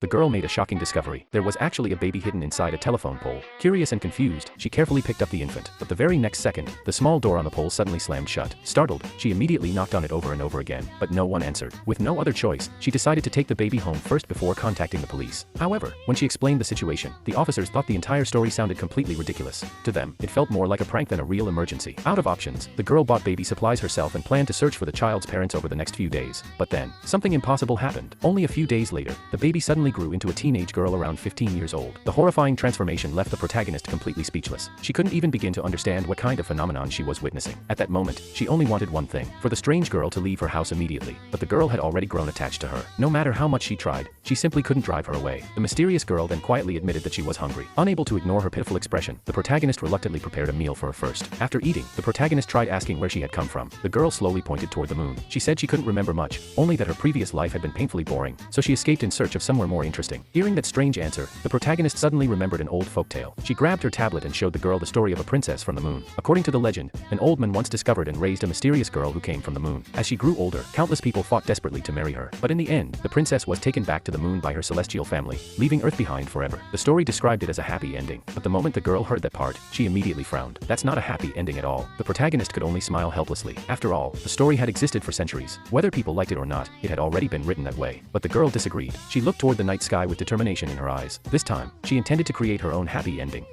the girl made a shocking discovery. There was actually a baby hidden inside a telephone pole. Curious and confused, she carefully picked up the infant, but the very next second, the small door on the pole suddenly slammed shut. Startled, she immediately knocked on it over and over again, but no one answered. With no other choice, she decided to take the baby home first before contacting the police. However, when she explained the situation, the officers thought the entire story sounded completely ridiculous. To them, it felt more like a prank than a real emergency. Out of options, the girl bought baby supplies herself and planned to search for the child's parents over the next few days. But then, something impossible happened. Only a few days later, the baby suddenly grew into a teenage girl around 15 years old. The horrifying transformation left the protagonist completely speechless. She couldn't even begin to understand what kind of phenomenon she was witnessing. At that moment, she only wanted one thing: for the strange girl to leave her house immediately. But the girl had already grown attached to her. No matter how much she tried, she simply couldn't drive her away. The mysterious girl then quietly admitted that she was hungry. Unable to ignore her pitiful expression, the protagonist reluctantly prepared a meal for her first. After eating, the protagonist tried asking where she had come from. The girl slowly pointed toward the moon. She said she couldn't remember much, only that her previous life had been painfully boring, so she escaped in search of somewhere more interesting. Hearing that strange answer, the protagonist suddenly remembered an old folktale. She grabbed her tablet and showed the girl the story of a princess from the moon. According to the legend, an old man once discovered and raised a mysterious girl who came from the moon. As she grew older, countless people fought desperately to marry her, but in the end, the princess was taken back to the moon by her celestial family, leaving Earth behind forever. The story described it as a happy ending, but the moment the girl heard that part, she immediately frowned. That's not a happy ending at all. The protagonist could only smile helplessly. After all, the story had existed for centuries. Whether people liked it or not, it had already been written that way. But the girl disagreed. She looked toward the night sky with determination in her eyes. This time, she intended to create her own happy ending.